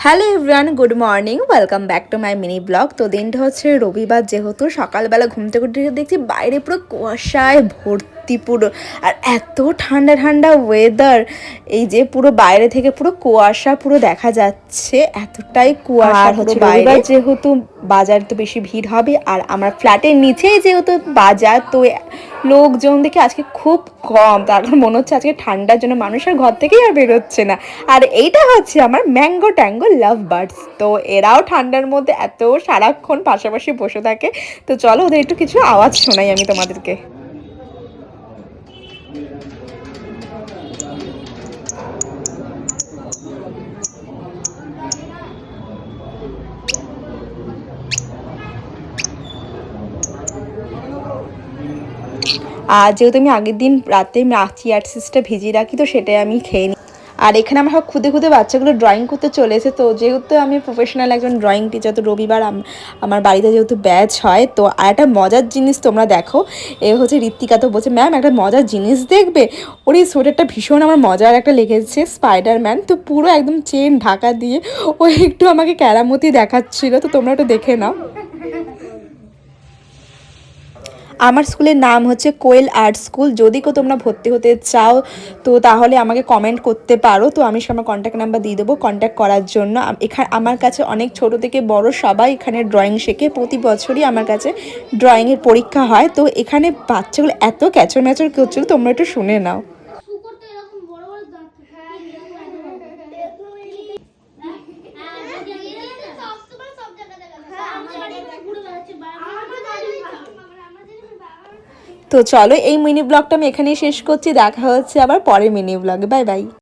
Hello everyone, good morning, welcome back to my mini blog. তো দিনটা হচ্ছে রবিবার, যেহেতু সকালবেলা ঘুম থেকে উঠে দেখছি বাইরে পুরো কুয়াশায় ভর্তি পুরো, আর এত ঠান্ডা ঠান্ডা ওয়েদার। এই যে পুরো বাইরে থেকে পুরো কুয়াশা পুরো দেখা যাচ্ছে, এতটাই কুয়াশা পুরো বাইরে। যেহেতু বাজার তো বেশি ভিড় হবে, আর আমার ফ্ল্যাটের নিচেই যেহেতু বাজার, তো লোকজন দেখে আজকে খুব কম। তারপর মনে হচ্ছে আজকে ঠান্ডার জন্য মানুষের ঘর থেকেই আর বেরোচ্ছে না। আর এইটা হচ্ছে আমার ম্যাঙ্গো ট্যাঙ্গো লাভ বার্ডস। তো এরাও ঠান্ডার মধ্যে এত সারাক্ষণ পাশাপাশি বসে থাকে। তো চলো ওদের একটু কিছু আওয়াজ শোনাই আমি তোমাদেরকে। আর যেহেতু আমি আগের দিন রাতে চিয়া সিডসটা ভিজিয়ে রাখি, তো সেটাই আমি খেয়ে নিই। আর এখানে আমার খুদে খুদে বাচ্চাগুলো ড্রয়িং করতে চলেছে। তো যেহেতু আমি প্রফেশনাল একজন ড্রয়িং টিচার, তো রবিবার আমার বাড়িতে যেহেতু ব্যাচ হয়, তো আর একটা মজার জিনিস তোমরা দেখো। এ হচ্ছে ঋত্বিকা, তো বলছে ম্যাম একটা মজার জিনিস দেখবে। ওর এই সোয়েটারটা ভীষণ আমার মজার একটা লেগেছে, স্পাইডারম্যান। তো পুরো একদম চেন ঢাকা দিয়ে ও একটু আমাকে কেরামতি দেখাচ্ছিল, তো তোমরা একটু দেখে নাও। আমার স্কুলের নাম হচ্ছে কোয়েল আর্ট স্কুল। যদি কেউ তোমরা ভর্তি হতে চাও, তো তাহলে আমাকে কমেন্ট করতে পারো। তো আমি আমার কন্ট্যাক্ট নাম্বার দিয়ে দেবো কন্ট্যাক্ট করার জন্য। এখানে আমার কাছে অনেক ছোট থেকে বড় সবাই এখানে ড্রয়িং শেখে। প্রতি বছরই আমার কাছে ড্রয়িংয়ের পরীক্ষা হয়। তো এখানে বাচ্চাগুলো এত ক্যাচর ম্যাচর করছিল, তোমরা একটু শুনে নাও। তো চলো এই মিনি ব্লগটা আমি এখানেই শেষ করছি। দেখা হচ্ছে আবার পরের মিনি ব্লগে। Bye bye.